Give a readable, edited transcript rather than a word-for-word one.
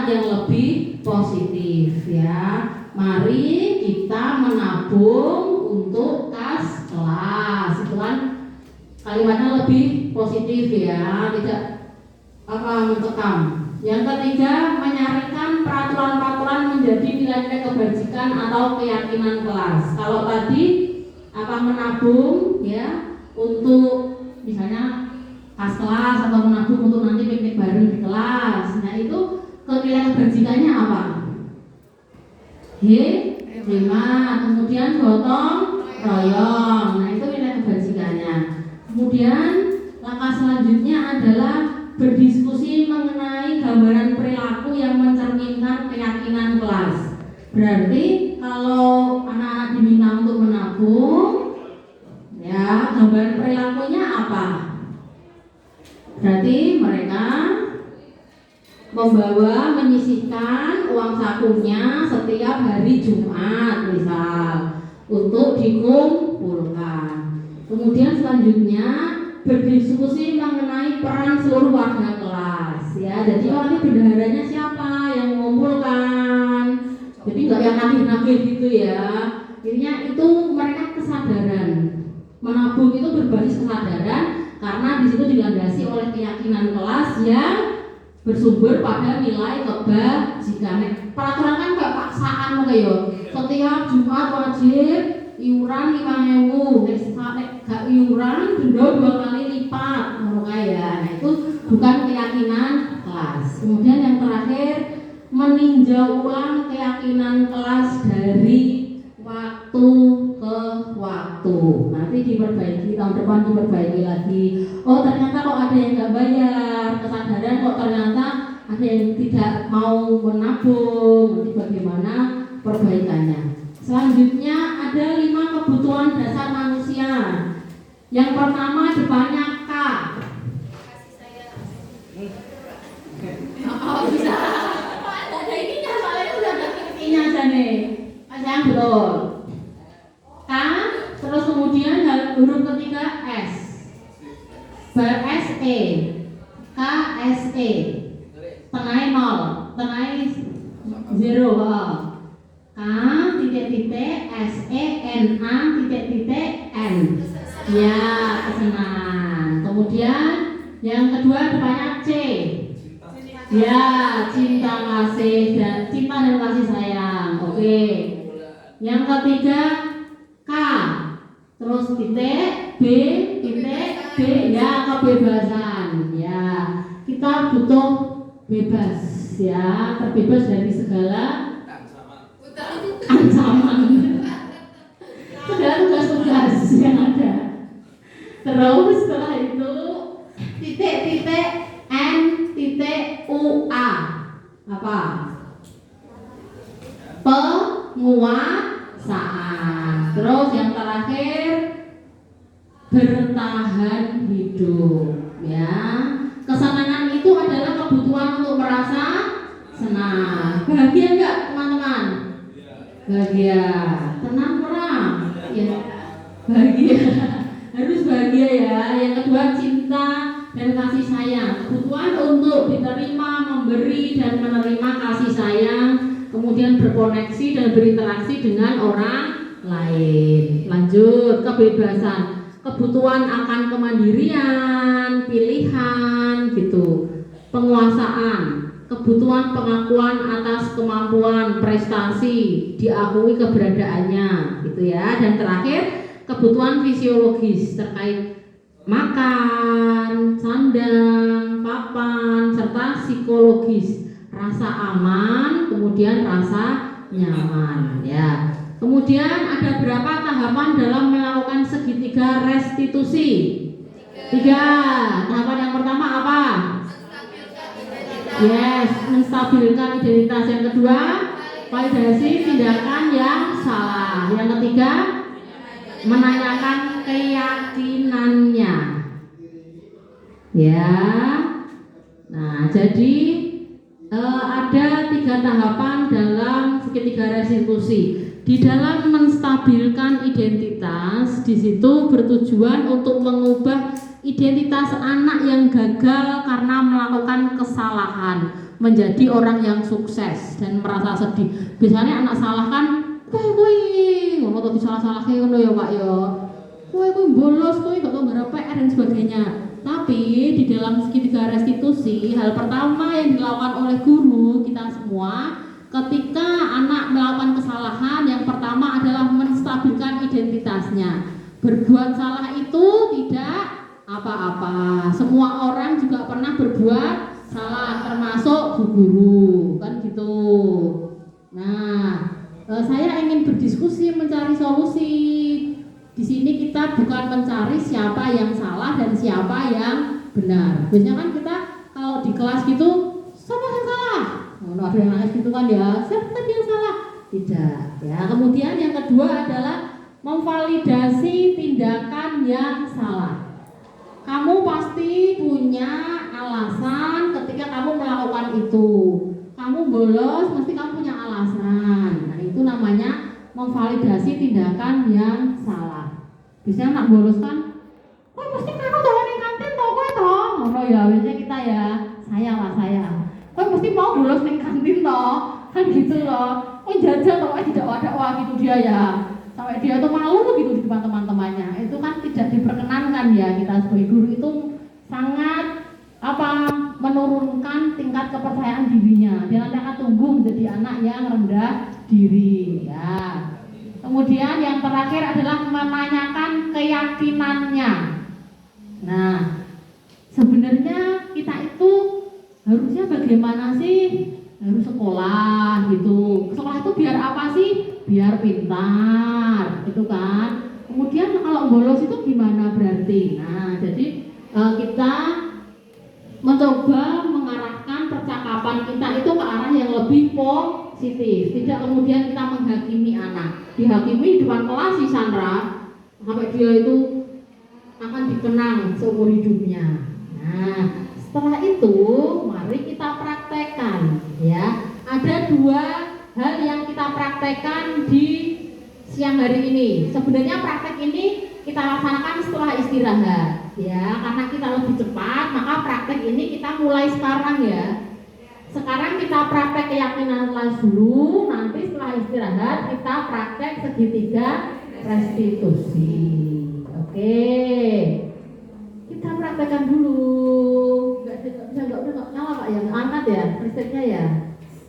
semangat yang lebih positif ya. Mari kita menabung untuk kas kelas. Itu kan kalimatnya lebih positif ya, tidak mencekam. Yang ketiga, menyaringkan peraturan-peraturan menjadi nilai-nilai kebajikan atau keyakinan kelas. Kalau tadi menabung ya untuk misalnya kas kelas atau menabung untuk nanti piknik bareng di kelas. Nah itu nilai kebajikannya apa? Hemat, kemudian gotong royong. Nah itu nilai kebajikannya. Kemudian langkah selanjutnya adalah berdiskusi mengenai gambaran perilaku yang mencerminkan keyakinan kelas. Berarti kalau anak-anak diminta untuk menabung, ya gambaran perilakunya apa? Berarti mereka menyisihkan uang sakunya setiap hari Jumat misal untuk dikumpulkan. Kemudian selanjutnya berdiskusi mengenai peran seluruh warga kelas ya. Jadi ini bendaharanya siapa yang mengumpulkan, jadi nggak yang nagih-nagih gitu ya. Intinya itu mereka kesadaran menabung itu berbasis kesadaran karena di situ dilandasi oleh keyakinan kelas yang bersumber pada nilai kebajikan. Peraturan kan nggak paksaan kayak setiap Jumat wajib iuran 5.000, nek gak iuran denda 2 kali lipat, ya. Nah itu bukan keyakinan kelas. Kemudian yang terakhir, meninjau ulang keyakinan kelas dari waktu ke waktu. Nanti diperbaiki, tahun depan diperbaiki lagi. Oh ternyata kok ada yang nggak bayar, kesadaran kok ternyata ada yang tidak mau menabung. Nanti bagaimana perbaikannya. Selanjutnya ada 5 kebutuhan dasar manusia. Yang pertama depannya K. Kasih sayang. Oh bisa. Ada ininya soalnya udah ada ininya aja nih. Sayang betul. K. Terus kemudian huruf ketiga S. SE. KSE. Tengahnya 0, tengahnya 0. K titik SENA titik N. Ya, kesenangan. Kemudian yang kedua depannya C. Ya, cinta kasih dan kasih sayang. Oke. Yang ketiga K. Terus titik B titik B ya, kebebasan. Ya, kita butuh bebas ya, terbebas dari segala ancaman. Segala tugas-tugas yang ada. Terus setelah itu titik N titik UA apa? Penguasaan. Terus yang terakhir bertahan hidup ya. Kesenangan itu adalah kebutuhan untuk merasa senang. Bahagia enggak teman-teman? Bahagia. Tenang perang ya. Bahagia. Harus bahagia ya. Yang kedua cinta dan kasih sayang. Kebutuhan untuk diterima, memberi dan menerima kasih sayang. Kemudian berkoneksi dan berinteraksi dengan orang lain. Lanjut, kebebasan. Kebutuhan akan kemandirian, pilihan gitu. Penguasaan. Kebutuhan pengakuan atas kemampuan prestasi, diakui keberadaannya gitu ya. Dan terakhir kebutuhan fisiologis terkait makan, sandang, papan, serta psikologis, rasa aman, kemudian rasa nyaman ya. Kemudian ada berapa tahapan dalam melakukan segitiga restitusi? 3. Tahapan yang pertama apa? Yes, menstabilkan identitas. Yang kedua, validasi tindakan yang salah. Yang ketiga, menanyakan keyakinannya. Ya. Nah, jadi ada 3 tahapan dalam segitiga restitusi. Di dalam menstabilkan identitas, di situ bertujuan untuk mengubah identitas anak yang gagal karena melakukan kesalahan, menjadi orang yang sukses dan merasa sedih. Biasanya anak salah kan, kowe ngono to disalah-salahke ngono ya Pak ya. Kowe bolos, kowe gak tau nggarap PR dan sebagainya. Tapi di dalam segitiga restitusi, hal pertama yang dilakukan oleh guru kita semua ketika anak melakukan kesalahan, yang pertama adalah menstabilkan identitasnya. Berbuat salah itu tidak apa-apa. Semua orang juga pernah berbuat salah, termasuk bu guru, kan gitu. Nah, saya ingin berdiskusi mencari solusi. Di sini kita bukan mencari siapa yang salah dan siapa yang benar. Biasanya kan kita kalau di kelas gitu, siapa yang salah? Oh, ada yang nangis gitu kan ya, siapa tadi yang salah? Tidak. Ya, kemudian yang kedua adalah memvalidasi tindakan yang salah. Kamu pasti punya alasan ketika kamu melakukan itu. Kamu bolos, mesti kamu punya alasan. Nah, itu namanya memvalidasi tindakan yang salah. Biasanya nak bolos kan, kok pasti kamu tahu ning kantin toh kowe toh. Ngono ya, biasanya kita ya, saya lah saya. Kok mesti mau bolos ning kantin toh. Kan gitu loh. Oh jajan toh tidak ada wah gitu dia ya. Sampai dia tuh malu gitu di depan teman-temannya. Itu kan tidak diperkenankan ya, kita sebagai guru itu sangat menurunkan tingkat kepercayaan dirinya. Dia nanti akan tumbuh menjadi anak yang rendah diri ya. Kemudian yang terakhir adalah menanyakan keyakinannya. Nah, sebenarnya kita itu harusnya bagaimana sih? Harus sekolah gitu. Sekolah itu biar apa sih? Biar pintar, gitu kan. Kemudian kalau bolos itu gimana berarti? Nah, jadi kita mencoba mengarahkan percakapan kita itu ke arah yang lebih positif. Tidak kemudian kita menghakimi anak. Dihakimi di depan kelas si Sandra sampai dia itu akan dikenang seumur hidupnya. Nah, setelah itu mari kita praktekkan ya. Ada dua hal yang kita praktekkan di siang hari ini. Sebenarnya praktek ini kita laksanakan setelah istirahat ya, karena kita lebih cepat, maka praktek ini kita mulai sekarang ya. Sekarang kita praktek keyakinan kelas dulu, nanti setelah istirahat kita praktek segitiga restitusi. Oke, kita praktekkan dulu. Nggak nyala Pak ya, angkat ya listriknya ya.